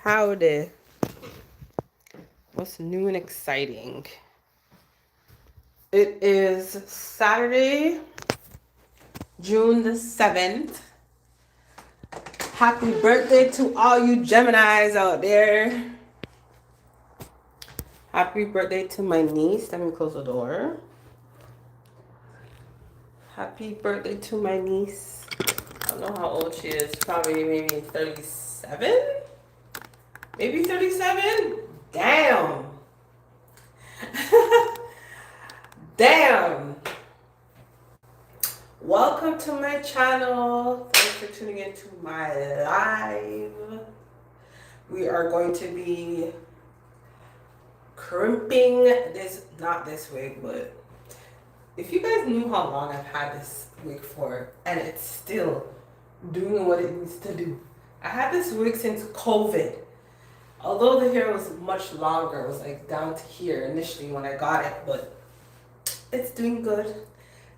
Howdy. What's new and exciting? It is Saturday, June the 7th. Happy birthday to all you Geminis out there. Happy birthday to my niece. Let me close the door. Happy birthday to my niece. I don't know how old she is. Probably maybe 37? Maybe 37? Damn. Damn. Welcome to my channel. Thanks for tuning into my live. We are going to be crimping this, not this wig, but if you guys knew how long I've had this wig for and it's still doing what it needs to do. I had this wig since COVID. Although the hair was much longer, it was like down to here initially when I got it, but it's doing good.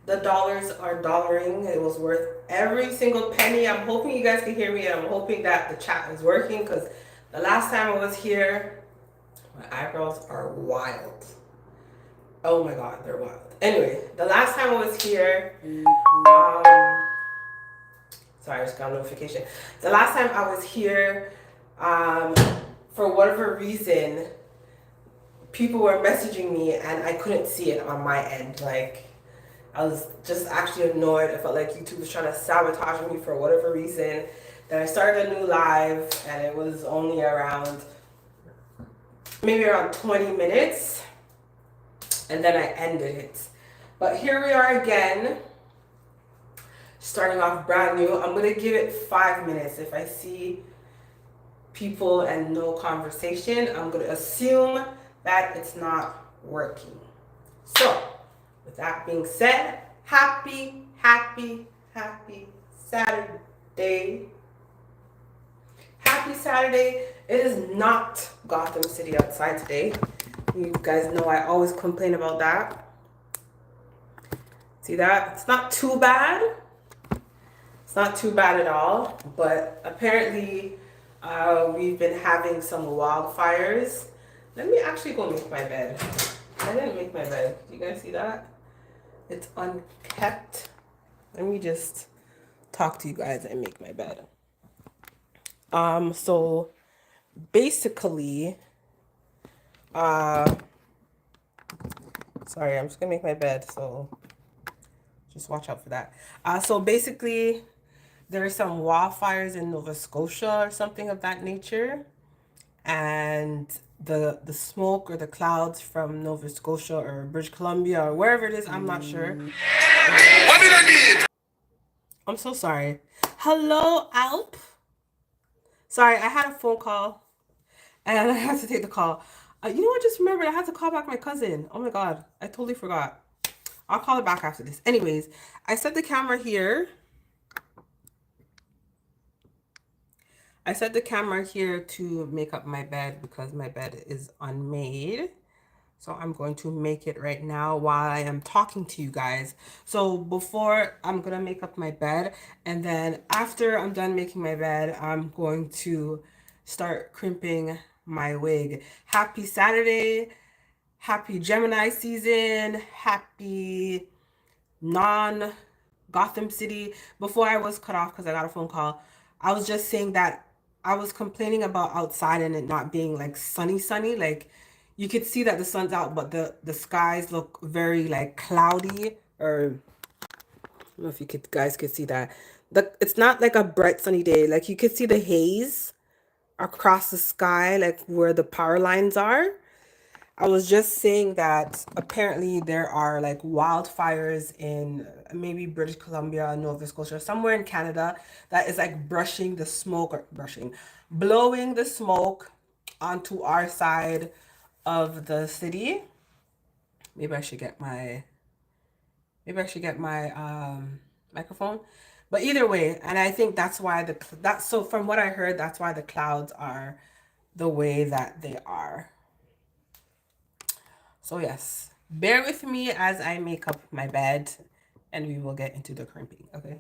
The dollars are dollaring. It was worth every single penny. I'm hoping you guys can hear me, and I'm hoping that the chat is working, because the last time I was here, my eyebrows are wild. Oh my god, they're wild. Anyway, the last time I was here, sorry, I just got a notification. The last time I was here, for whatever reason, people were messaging me and I couldn't see it on my end. Like, I was just actually annoyed. I felt like YouTube was trying to sabotage me for whatever reason. Then I started a new live and it was only around, maybe around 20 minutes. And then I ended it. But here we are again, starting off brand new. I'm going to give it 5 minutes. If I see people and no conversation, I'm going to assume that it's not working. So, with that being said, happy Saturday. Happy Saturday. It is not Gotham City outside today. You guys know I always complain about that. See that? It's not too bad. It's not too bad at all. But apparently, we've been having some wildfires. Let me actually go make my bed. I didn't make my bed. Do you guys see that? It's unkept. Let me just talk to you guys and make my bed. So basically, sorry, I'm just gonna make my bed, so just watch out for that. So basically, there are some wildfires in Nova Scotia or something of that nature, and the smoke or the clouds from Nova Scotia or British Columbia or wherever it is, I'm not sure. What did I need? I'm so sorry. Hello, Alp. Sorry, I had a phone call and I had to take the call. You know what? Just remembered I had to call back my cousin. Oh my god, I totally forgot. I'll call her back after this. Anyways, I set the camera here. I set the camera here to make up my bed because my bed is unmade. So I'm going to make it right now while I am talking to you guys. So before, I'm going to make up my bed. And then after I'm done making my bed, I'm going to start crimping my wig. Happy Saturday. Happy Gemini season. Happy non-Gotham City. Before I was cut off because I got a phone call, I was just saying that I was complaining about outside and it not being like sunny. Like, you could see that the sun's out, but the skies look very like cloudy, or I don't know if you guys could see that. It's not like a bright sunny day. Like, you could see the haze across the sky, like where the power lines are. I was just saying that apparently there are like wildfires in maybe British Columbia, Nova Scotia, somewhere in Canada, that is like blowing the smoke onto our side of the city. Maybe I should get my microphone. But either way, and I think that's why so from what I heard, that's why the clouds are the way that they are. So yes, bear with me as I make up my bed and we will get into the crimping, okay?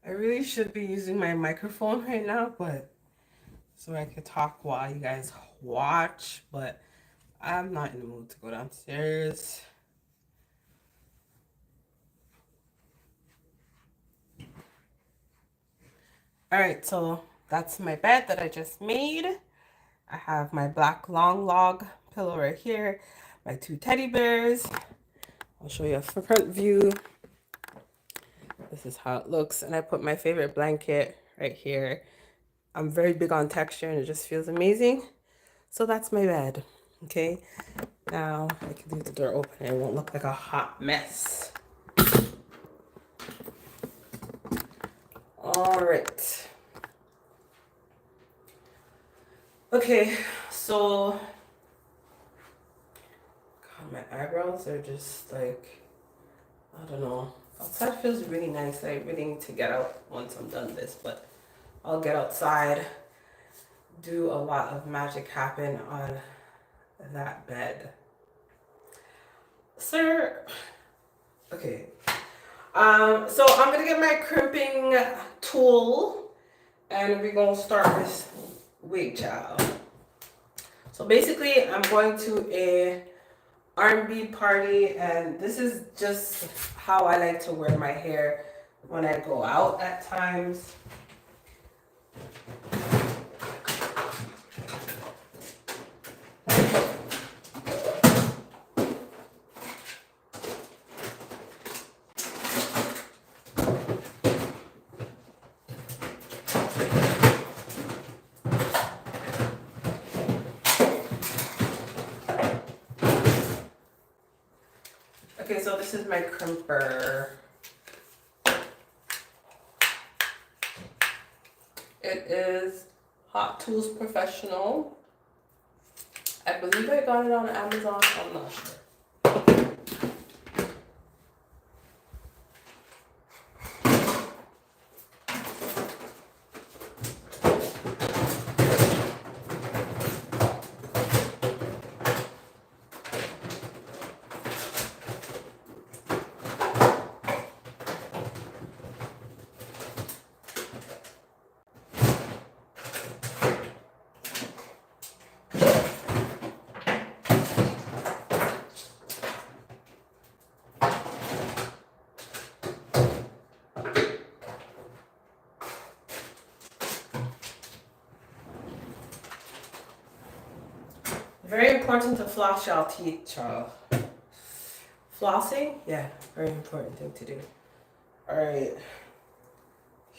I really should be using my microphone right now, but so I could talk while you guys watch, but I'm not in the mood to go downstairs. All right, so that's my bed that I just made. I have my black long log pillow right here, my 2 teddy bears. I'll show you a front view. This is how it looks, and I put my favorite blanket right here. I'm very big on texture, and it just feels amazing. So that's my bed. Okay, now I can leave the door open and it won't look like a hot mess. All right. Okay, so God, my eyebrows are just like, I don't know. Outside feels really nice. I really need to get out once I'm done this, but I'll get outside, do a lot of magic happen on that bed. Sir, okay. So I'm gonna get my crimping tool and we're gonna start this wig, child. So basically I'm going to a R&B party, and this is just how I like to wear my hair when I go out at times. Okay, so this is my crimper. It is Hot Tools Professional. I believe I got it on Amazon. I'm not sure. Very important to floss y'all teeth, child. Flossing? Yeah, very important thing to do. Alright.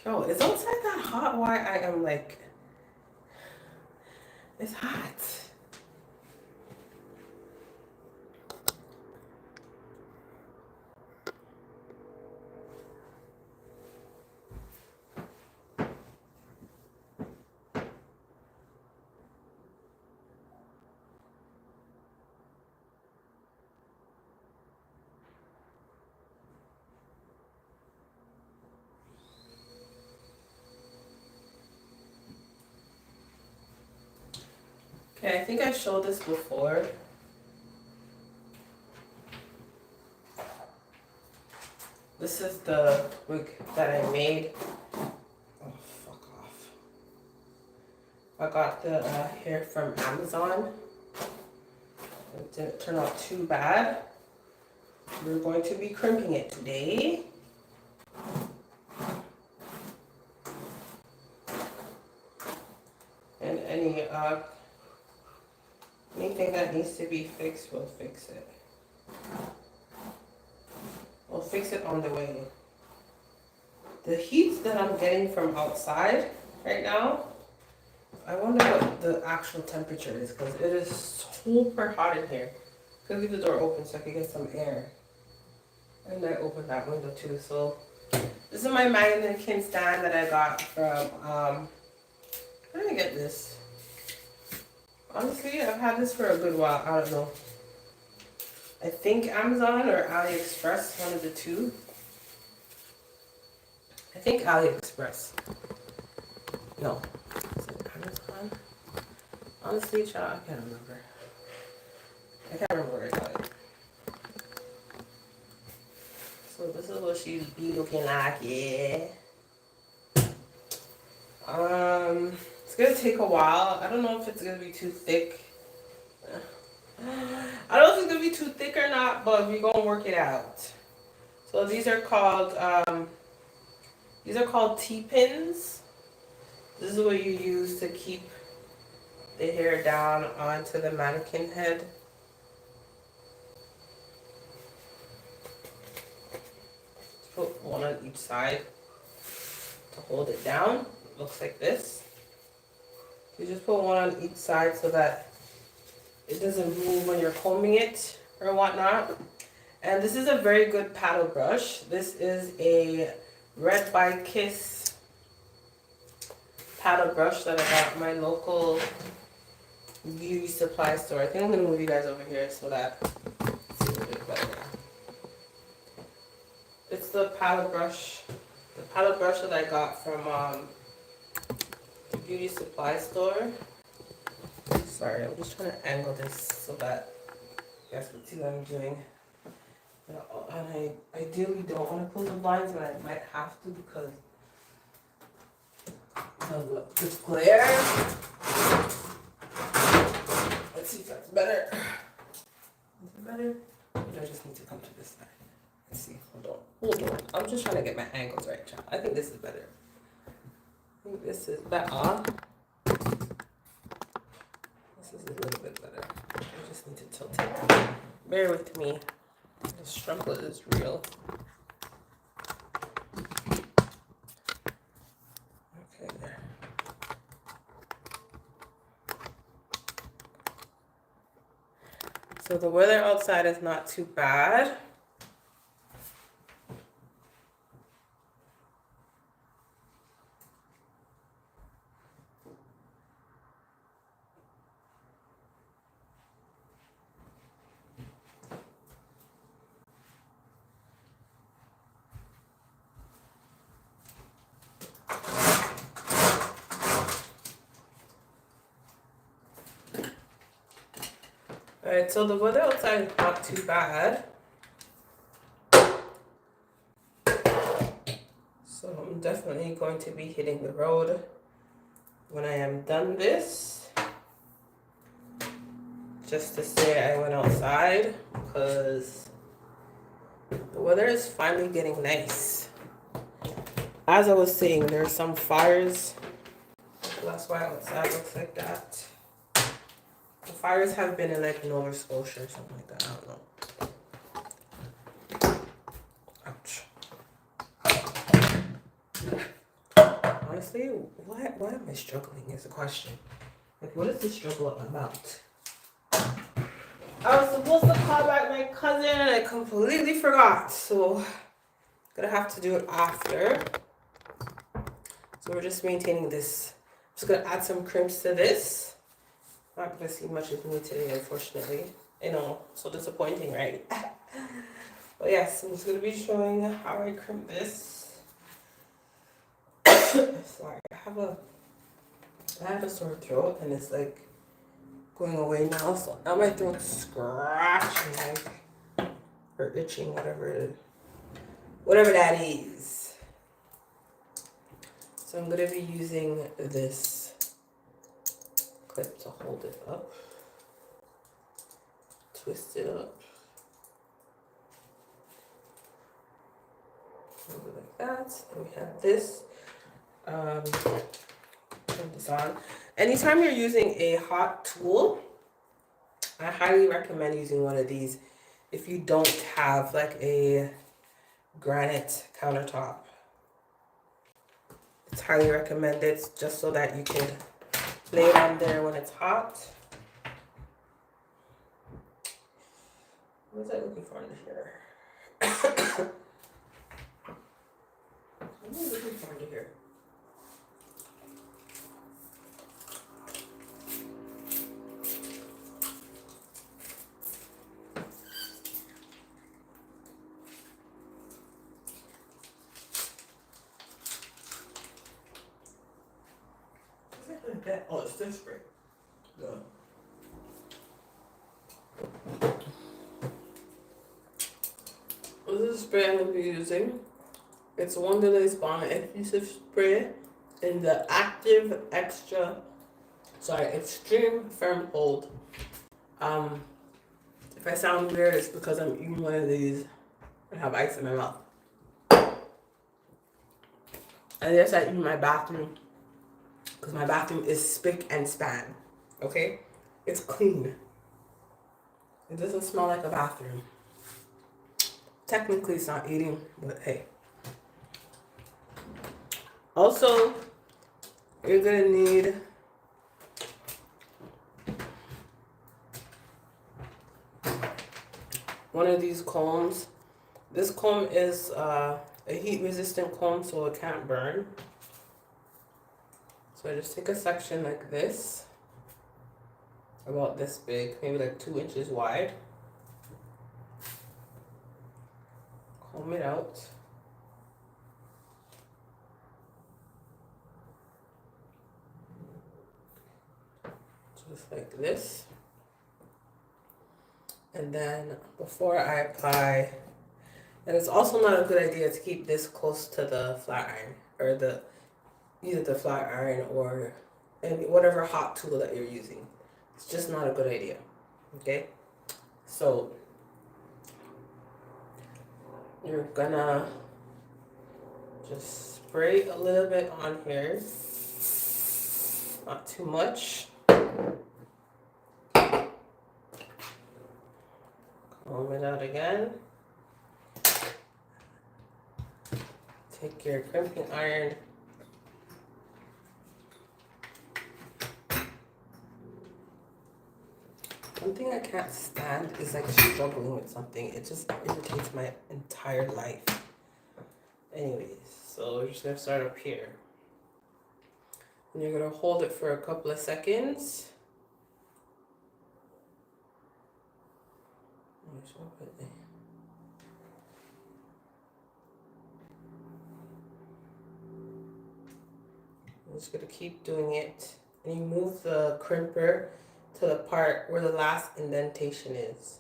Yo, is outside that hot? Why I am like... It's hot. Okay, I think I showed this before. This is the wig that I made. Oh, fuck off. I got the hair from Amazon. It didn't turn out too bad. We're going to be crimping it today. And anything that needs to be fixed, we'll fix it. We'll fix it on the way. The heat that I'm getting from outside right now, I wonder what the actual temperature is, because it is super hot in here. Could leave the door open so I can get some air. And I opened that window too. So this is my mannequin stand that I got from where did I get this? Honestly, I've had this for a good while. I don't know. I think Amazon or AliExpress, one of the two. I think AliExpress. No. Is it Amazon? Honestly, child, I can't remember. I can't remember where I got it. So this is what she be looking like, yeah. It's gonna take a while. I don't know if it's gonna be too thick. I don't know if it's gonna be too thick or not, but we're gonna work it out. So these are called T-pins. This is what you use to keep the hair down onto the mannequin head. Put one on each side to hold it down. It looks like this. You just put one on each side so that it doesn't move when you're combing it or whatnot. And this is a very good paddle brush. This is a Red by Kiss paddle brush that I got at my local beauty supply store. I think I'm going to move you guys over here so that it's a little bit better. It's the paddle brush that I got from the beauty supply store. Sorry, I'm just trying to angle this so that you guys can see what I'm doing. And I ideally don't want to close the blinds, but I might have to because of this glare. Let's see if that's better. Is it better? Or do I just need to come to this side? Let's see. Hold on. I'm just trying to get my angles right, child. I think this is better. I think this is better. This is a little bit better. I just need to tilt it. Bear with me. The struggle is real. Okay, there. So the weather outside is not too bad. Alright, so the weather outside is not too bad. So I'm definitely going to be hitting the road when I am done this. Just to say I went outside because the weather is finally getting nice. As I was saying, there are some fires. So that's why outside looks like that. The fires have been in like Nova Scotia or something like that. I don't know. Ouch. Honestly, why am I struggling is the question. Like, what is this struggle about? I was supposed to call back my cousin and I completely forgot. So, I'm gonna have to do it after. So we're just maintaining this. I'm just gonna add some crimps to this. Not gonna see much of me today, unfortunately. I know, so disappointing, right? But yes, I'm just gonna be showing how I crimp this. Sorry, I have a sore throat and it's like going away now. So now my throat's scratching like or itching, whatever that is. So I'm gonna be using this clip to hold it up, twist it up, hold it like that. And we have this. Turn this on. Anytime you're using a hot tool, I highly recommend using one of these if you don't have like a granite countertop. It's highly recommended just so that you can lay it on there when it's hot. What was I looking for under here? What was I looking for under here? Oh, it's this spray. Done. This is the spray I'm going to be using. It's Wonderlace Balm Adhesive Spray. in the extreme firm hold. Um, if I sound weird, it's because I'm eating one of these and have ice in my mouth. And yes, I eat in my bathroom because my bathroom is spick and span. Okay? It's clean. It doesn't smell like a bathroom. Technically, it's not eating, but hey. Also, you're gonna need one of these combs. This comb is a heat resistant comb, so it can't burn. So I just take a section like this, about this big, maybe like 2 inches wide. Comb it out. Just like this. And then before I apply, and it's also not a good idea to keep this close to the flat iron, or either the flat iron or whatever hot tool that you're using. It's just not a good idea. Okay? So you're gonna just spray a little bit on here. Not too much. Comb it out again. Take your crimping iron. One thing I can't stand is like struggling with something. It just irritates my entire life. Anyways, so we're just gonna start up here. And you're gonna hold it for a couple of seconds. I'm just gonna keep doing it. And you move the crimper to the part where the last indentation is.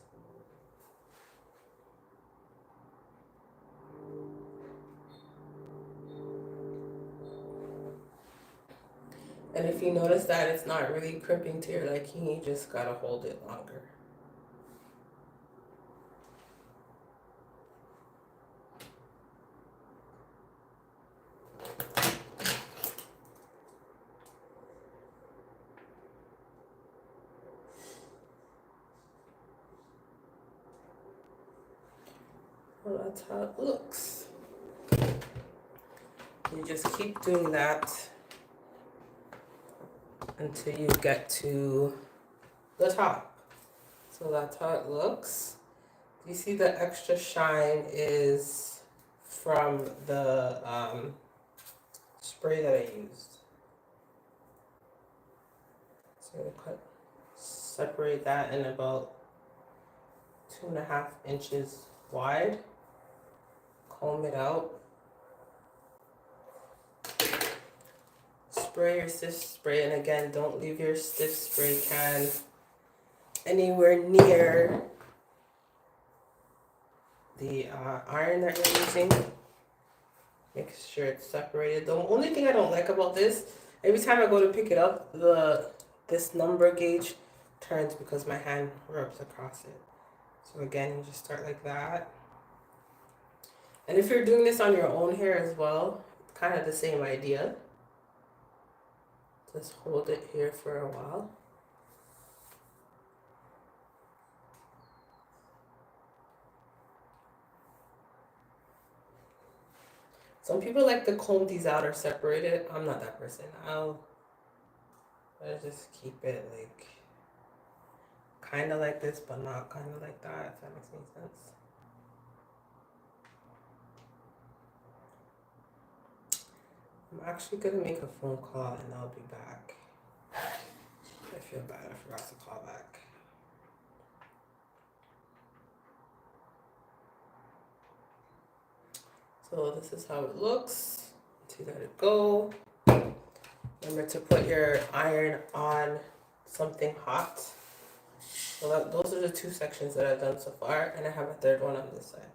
And if you notice that it's not really crimping to your liking, you just gotta hold it longer. Well, that's how it looks. You just keep doing that until you get to the top. So that's how it looks. You see the extra shine is from the spray that I used. So I'm gonna separate that in about 2.5 inches wide. Comb it out. Spray your stiff spray, and again, don't leave your stiff spray can anywhere near the iron that you're using. Make sure it's separated. The only thing I don't like about this, every time I go to pick it up, this number gauge turns because my hand rubs across it. So again, you just start like that. And if you're doing this on your own hair as well, kind of the same idea. Just hold it here for a while. Some people like to comb these out or separate it. I'm not that person. I'll just keep it like kind of like this, but not kind of like that, if that makes any sense. I'm actually gonna make a phone call and I'll be back. I feel bad, I forgot to call back. So this is how it looks. See, let it go. Remember to put your iron on something hot. So those are the 2 sections that I've done so far, and I have a third one on this side.